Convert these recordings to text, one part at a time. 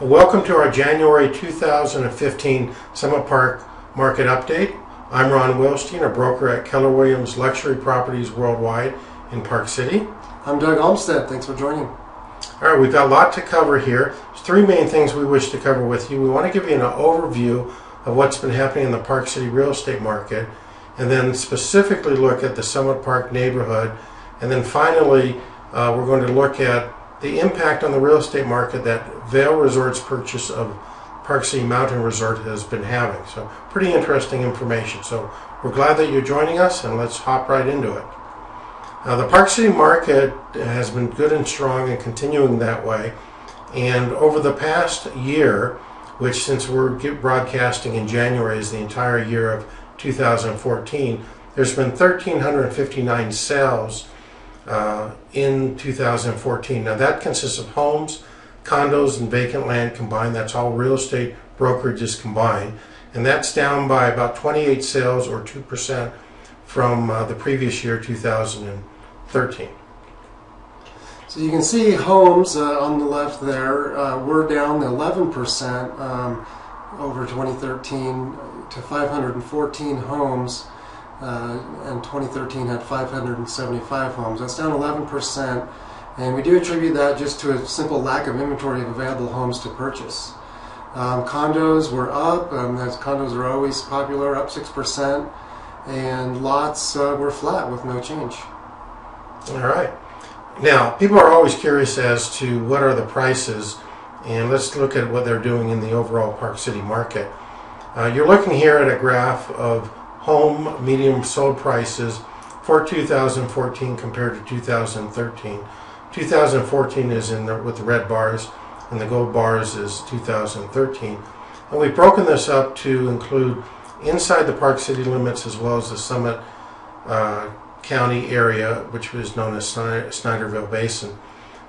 Well, welcome to our January 2015 Summit Park Market Update. I'm Ron Wilstein, a broker at Keller Williams Luxury Properties Worldwide in Park City. I'm Doug Olmstead. Thanks for joining. All right, we've got a lot to cover here. There's three main things we wish to cover with you. We want to give you an overview of what's been happening in the Park City real estate market, and then specifically look at the Summit Park neighborhood. And then finally, we're going to look at the impact on the real estate market that Vail Resorts' purchase of Park City Mountain Resort has been having. So pretty interesting information. So we're glad that you're joining us, and let's hop right into it. The Park City market has been good and strong and continuing that way. And over the past year, which since we're broadcasting in January is the entire year of 2014, there's been 1,359 sales in 2014. Now that consists of homes, condos, and vacant land combined. That's all real estate brokerages combined. And that's down by about 28 sales or 2% from the previous year, 2013. So you can see homes on the left there, we're down 11% over 2013 to 514 homes. And 2013 had 575 homes. That's down 11%, and we do attribute that just to a simple lack of inventory of available homes to purchase. Condos were up, as condos are always popular, up 6%, and lots were flat with no change. All right. Now, people are always curious as to what are the prices, and let's look at what they're doing in the overall Park City market. You're looking here at a graph of home medium sold prices for 2014 compared to 2013. 2014 is with the red bars, and the gold bars is 2013. And we've broken this up to include inside the Park City limits as well as the Summit County area, which was known as Snyderville Basin.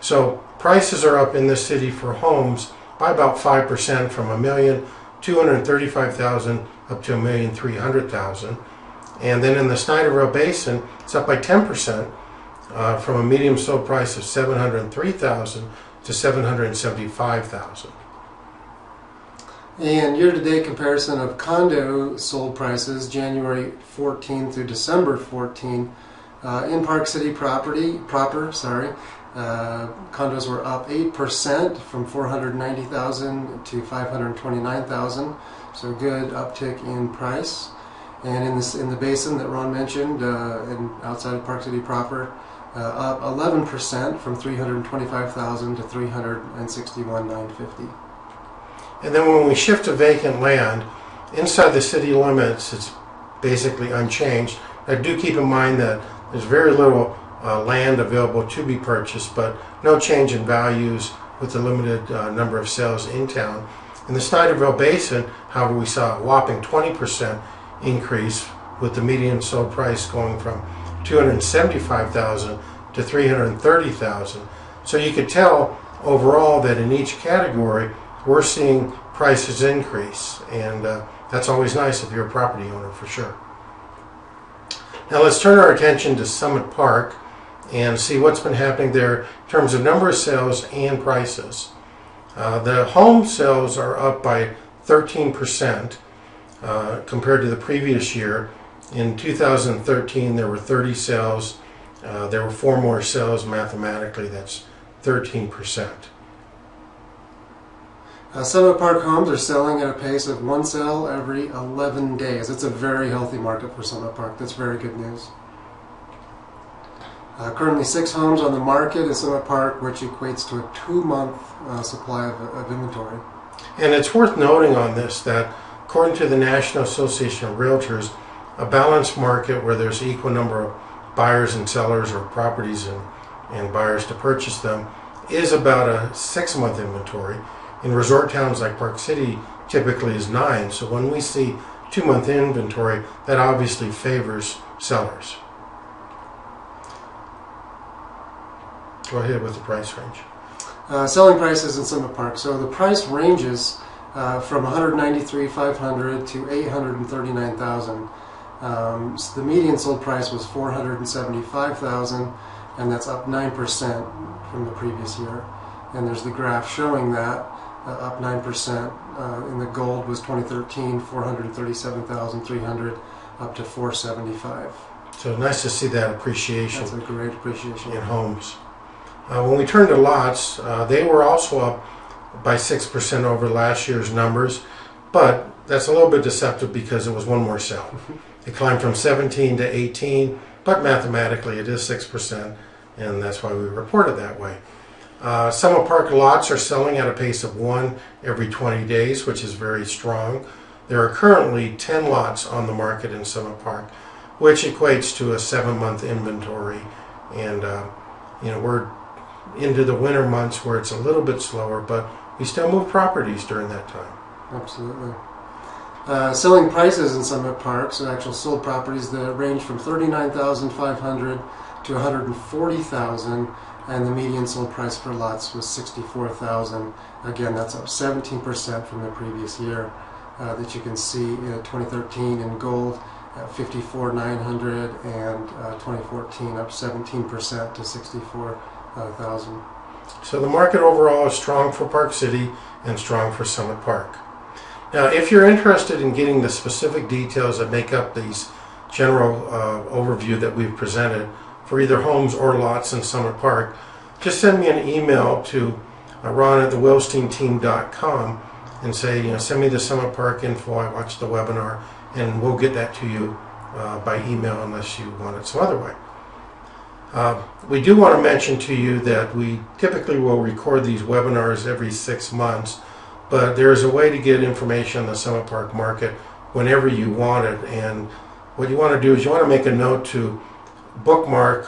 So prices are up in this city for homes by about 5%, from $1,235,000 up to $1,300,000. And then in the Snyderville Basin, it's up by 10%, from a medium sold price of $703,000 to $775,000. And year-to-date comparison of condo sold prices, January 14 through December 14, in Park City proper, condos were up 8% from $490,000 to $529,000. So good uptick in price. And in the basin that Ron mentioned, outside of Park City proper, up 11% from $325,000 to $361,950. And then when we shift to vacant land, inside the city limits, it's basically unchanged. Now do keep in mind that there's very little land available to be purchased, but no change in values with the limited number of sales in town. In the Snyderville Basin, however, we saw a whopping 20% increase, with the median sold price going from $275,000 to $330,000. So you could tell overall that in each category we're seeing prices increase, and that's always nice if you're a property owner, for sure. Now let's turn our attention to Summit Park and see what's been happening there in terms of number of sales and prices. The home sales are up by 13% compared to the previous year. In 2013 there were 30 sales. There were 4 more sales mathematically. That's 13%. Summit Park homes are selling at a pace of 1 sale every 11 days. It's a very healthy market for Summit Park. That's very good news. Currently 6 homes on the market in Summit Park, which equates to a 2-month supply of inventory. And it's worth noting on this that according to the National Association of Realtors, a balanced market where there's an equal number of buyers and sellers, or properties and buyers to purchase them, is about a 6-month inventory. In resort towns like Park City, typically is 9. So when we see 2-month inventory, that obviously favors sellers. Go ahead with the price range. Selling prices in Summit Park. So the price ranges from $193,500 to $839,000. So the median sold price was $475,000, and that's up 9% from the previous year. And there's the graph showing that. up 9%. In the gold was 2013, 437,300, up to 475. So nice to see that appreciation. That's a great appreciation In homes. When we turn to lots, they were also up by 6% over last year's numbers, but that's a little bit deceptive because it was one more sale. It climbed from 17 to 18, but mathematically it is 6%, and that's why we report it that way. Summit Park lots are selling at a pace of 1 every 20 days, which is very strong. There are currently 10 lots on the market in Summit Park, which equates to a 7-month inventory, and we're into the winter months where it's a little bit slower, but we still move properties during that time. Absolutely. Selling prices in Summit Park, so actual sold properties that range from $39,500 to $140,000, and the median sold price for lots was $64,000. Again, that's up 17% from the previous year. That you can see in 2013 in gold at $54,900, and 2014 up 17% to $64,000. So the market overall is strong for Park City and strong for Summit Park. Now, if you're interested in getting the specific details that make up these general overview that we've presented for either homes or lots in Summit Park, just send me an email to ron@thewillsteinteam.com and say, send me the Summit Park info. I watched the webinar, and we'll get that to you by email unless you want it some other way. We do want to mention to you that we typically will record these webinars every 6 months, but there is a way to get information on the Summit Park market whenever you want it. And what you want to do is you want to make a note to bookmark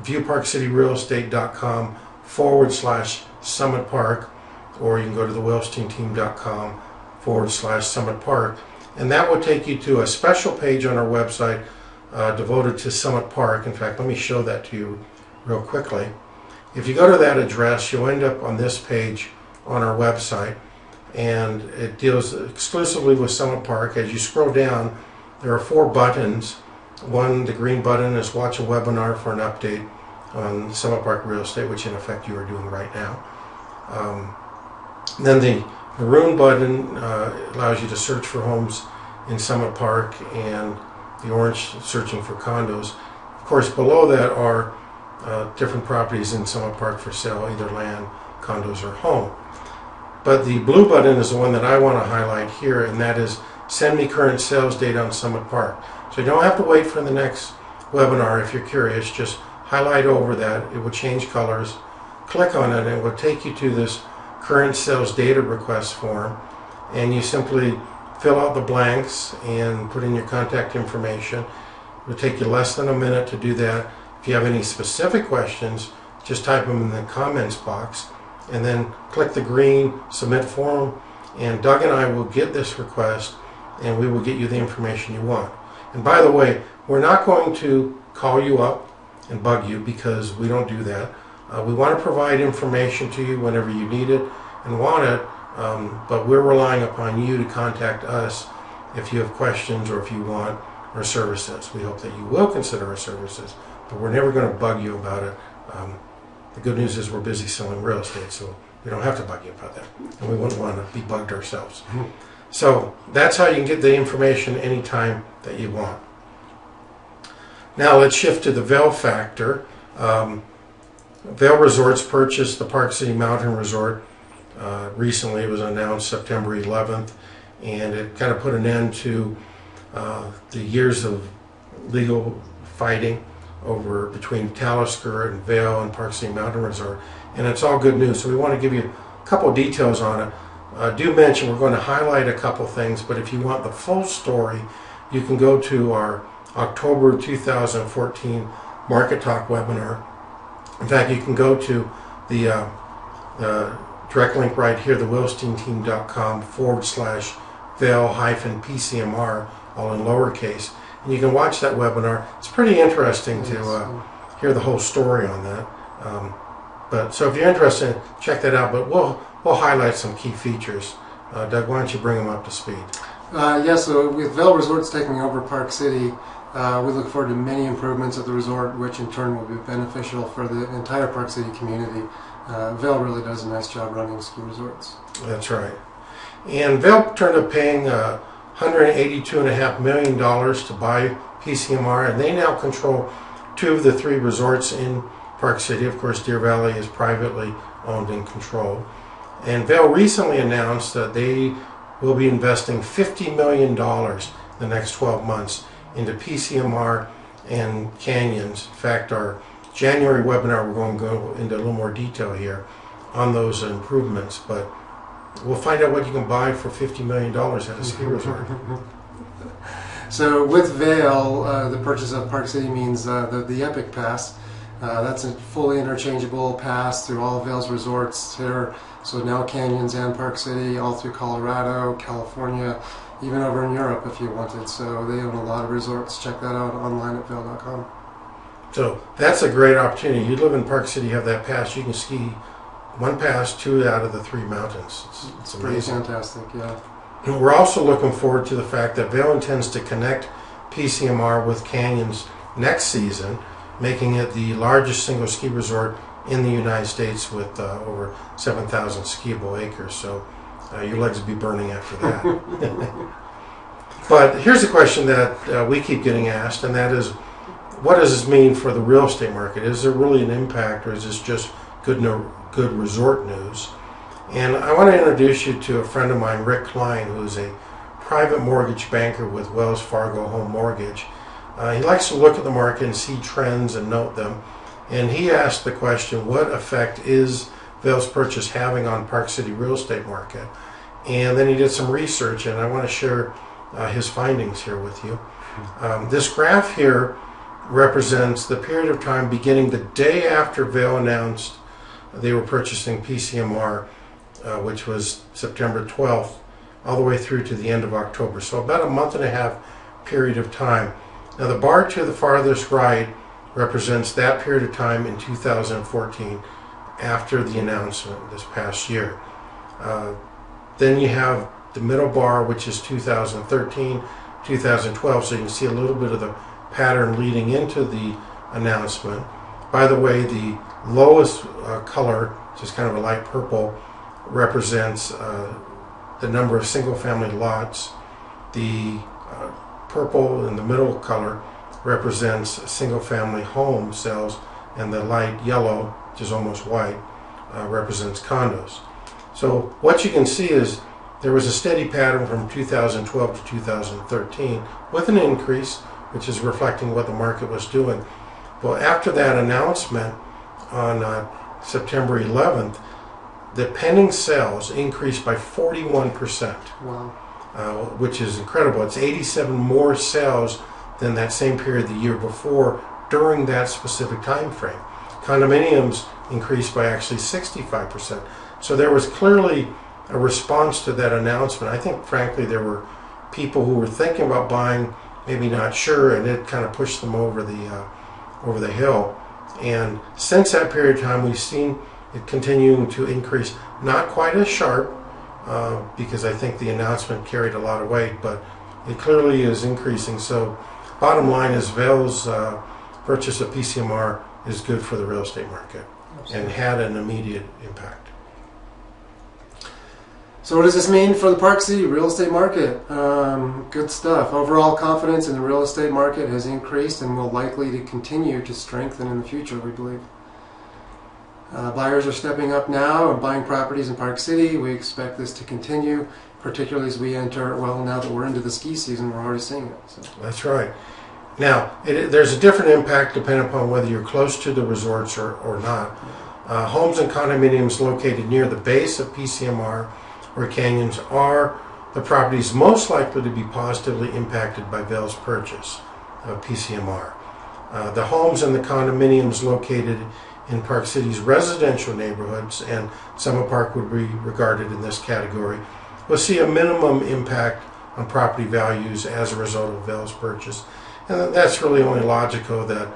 viewparkcityrealestate.com/Summit Park, or you can go to thewillsteinteam.com/Summit Park, and that will take you to a special page on our website devoted to Summit Park. In fact, let me show that to you real quickly. If you go to that address, you'll end up on this page on our website, and it deals exclusively with Summit Park. As you scroll down, there are 4 buttons. One, the green button, is watch a webinar for an update on Summit Park real estate, which in effect you are doing right now. Then the maroon button allows you to search for homes in Summit Park, and the orange searching for condos. Of course, below that are different properties in Summit Park for sale, either land, condos, or home. But the blue button is the one that I want to highlight here, and that is send me current sales data on Summit Park. So you don't have to wait for the next webinar if you're curious. Just highlight over that. It will change colors. Click on it, and it will take you to this current sales data request form, and you simply fill out the blanks and put in your contact information. It will take you less than a minute to do that. If you have any specific questions, just type them in the comments box, and then click the green submit form, and Doug and I will get this request, and we will get you the information you want. And by the way, we're not going to call you up and bug you, because we don't do that. We want to provide information to you whenever you need it and want it, but we're relying upon you to contact us if you have questions or if you want our services. We hope that you will consider our services, but we're never going to bug you about it. The good news is we're busy selling real estate, so we don't have to bug you about that, and we wouldn't want to be bugged ourselves. So that's how you can get the information anytime that you want. Now let's shift to the Vail factor. Vail Resorts purchased the Park City Mountain Resort recently. It was announced September 11th, and it kind of put an end to the years of legal fighting over between Talisker and Vail and Park City Mountain Resort, and it's all good news. So we want to give you a couple details on it. Do mention we're going to highlight a couple things, but if you want the full story, you can go to our October 2014 Market Talk webinar. In fact, you can go to the direct link right here, thewillsteinteam.com/Vail-PCMR, all in lowercase, and you can watch that webinar. It's pretty interesting to hear the whole story on that. So if you're interested, check that out. But we'll highlight some key features. Doug, why don't you bring them up to speed? So with Vail Resorts taking over Park City, we look forward to many improvements at the resort, which in turn will be beneficial for the entire Park City community. Vail really does a nice job running ski resorts. That's right. And Vail turned up paying $182.5 million to buy PCMR, and they now control 2 of the 3 resorts in Park City. Of course, Deer Valley is privately owned and controlled. And Vail recently announced that they will be investing $50 million in the next 12 months into PCMR and canyons. In fact, our January webinar, we're going to go into a little more detail here on those improvements, but we'll find out what you can buy for $50 million at a ski resort. So with Vail, the purchase of Park City means the Epic Pass. That's a fully interchangeable pass through all of Vail's resorts here. So now canyons and Park City, all through Colorado, California, even over in Europe if you wanted. So they own a lot of resorts. Check that out online at Vail.com. So that's a great opportunity. You live in Park City, you have that pass. You can ski 1 pass, 2 out of the 3 mountains. It's Pretty amazing. fantastic, yeah. And we're also looking forward to the fact that Vail intends to connect PCMR with canyons next season, making it the largest single ski resort in the United States with over 7,000 skiable acres. So your legs will be burning after that. But here's a question that we keep getting asked, and that is, what does this mean for the real estate market? Is there really an impact, or is this just good resort news? And I want to introduce you to a friend of mine, Rick Klein, who's a private mortgage banker with Wells Fargo Home Mortgage. He likes to look at the market and see trends and note them. And he asked the question, what effect is Vail's purchase having on Park City real estate market? And then he did some research, and I want to share his findings here with you. This graph here represents the period of time beginning the day after Vail announced they were purchasing PCMR, which was September 12th, all the way through to the end of October. So about a month and a half period of time. Now the bar to the farthest right represents that period of time in 2014 after the announcement this past year. Then you have the middle bar, which is 2013, 2012, so you can see a little bit of the pattern leading into the announcement. By the way, the lowest color, just kind of a light purple, represents the number of single-family lots. The purple in the middle color represents single-family home sales, and the light yellow, which is almost white, represents condos. So what you can see is there was a steady pattern from 2012 to 2013 with an increase, which is reflecting what the market was doing. Well, after that announcement on September 11th, the pending sales increased by 41%. Wow. Which is incredible. It's 87 more sales than that same period the year before during that specific time frame. Condominiums increased by actually 65%. So there was clearly a response to that announcement. I think, frankly, there were people who were thinking about buying, maybe not sure, and it kind of pushed them over the hill. And since that period of time, we've seen it continuing to increase, not quite as sharp, because I think the announcement carried a lot of weight, but it clearly is increasing. So bottom line is Vail's purchase of PCMR is good for the real estate market. Absolutely. And had an immediate impact. So what does this mean for the Park City real estate market? Good stuff. Overall confidence in the real estate market has increased and will likely to continue to strengthen in the future, we believe. Buyers are stepping up now and buying properties in Park City. We expect this to continue, particularly as we enter, well, now that we're into the ski season, we're already seeing it. So. That's right. Now, there's a different impact depending upon whether you're close to the resorts or not. Homes and condominiums located near the base of PCMR or canyons are the properties most likely to be positively impacted by Vail's purchase of PCMR. The homes and the condominiums located in Park City's residential neighborhoods, and Summit Park would be regarded in this category, will see a minimum impact on property values as a result of Vail's purchase. And that's really only logical that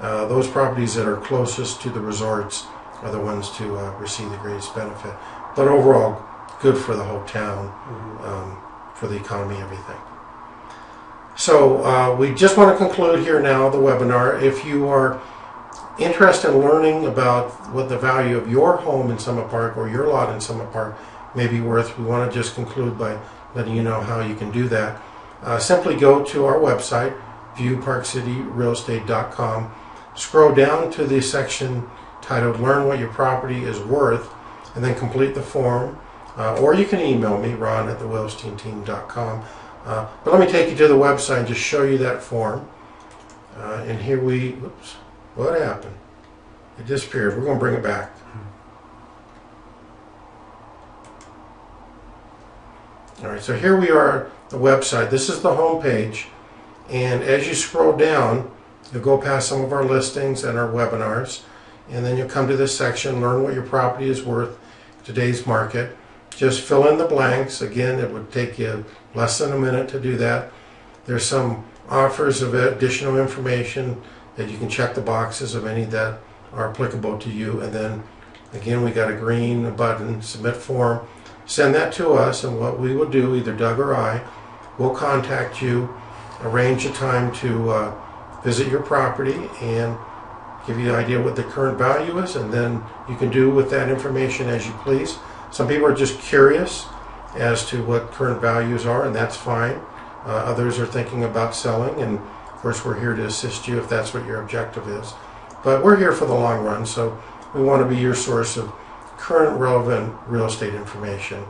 those properties that are closest to the resorts are the ones to receive the greatest benefit. But overall, good for the whole town, for the economy, everything. So we just want to conclude here now the webinar. If you are interested in learning about what the value of your home in Summit Park or your lot in Summit Park may be worth, we want to just conclude by letting you know how you can do that. Simply go to our website, BuyParkCity.com, scroll down to the section titled Learn What Your Property is Worth, and then complete the form. Or you can email me, ron@thewilsteinteam.com. But let me take you to the website and just show you that form. And here oops, what happened? It disappeared. We're going to bring it back. All right, so here we are, the website. This is the home page. And as you scroll down, you'll go past some of our listings and our webinars. And then you'll come to this section, Learn What Your Property is Worth in Today's Market. Just fill in the blanks. Again, it would take you less than a minute to do that. There's some offers of additional information that you can check the boxes of any that are applicable to you. And then, again, we got a green button, Submit Form. Send that to us, and what we will do, either Doug or I, will contact you, arrange a time to visit your property and give you an idea what the current value is, and then you can do with that information as you please. Some people are just curious as to what current values are, and that's fine. Others are thinking about selling, and of course we're here to assist you if that's what your objective is. But we're here for the long run, so we want to be your source of current relevant real estate information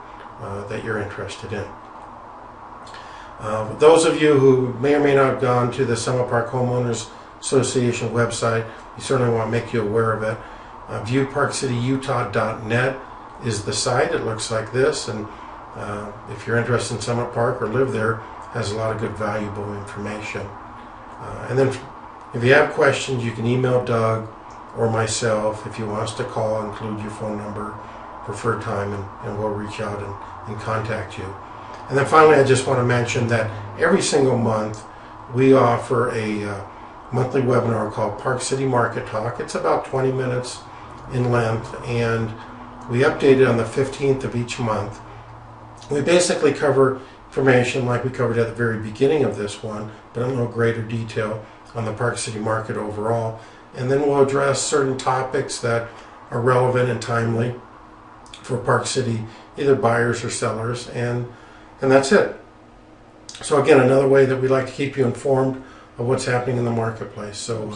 that you're interested in. Those of you who may or may not have gone to the Summit Park Homeowners Association website, we certainly want to make you aware of it. ViewParkCityUtah.net is the site. It looks like this, and if you're interested in Summit Park or live there, has a lot of good valuable information. And then if you have questions, you can email Doug or myself. If you want us to call, include your phone number, preferred time, and we'll reach out and contact you. And then finally, I just want to mention that every single month we offer a monthly webinar called Park City Market Talk. It's about 20 minutes in length, and we update it on the 15th of each month. We basically cover information like we covered at the very beginning of this one, but in a little greater detail on the Park City market overall. And then we'll address certain topics that are relevant and timely for Park City, either buyers or sellers, and that's it. So again, another way that we like to keep you informed of what's happening in the marketplace. So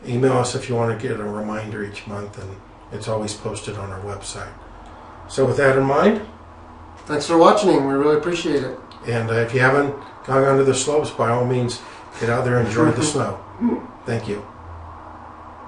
email us if you want to get a reminder each month, and it's always posted on our website. So with that in mind, thanks for watching. We really appreciate it. And if you haven't gone onto the slopes, by all means, get out there and enjoy the snow. Thank you.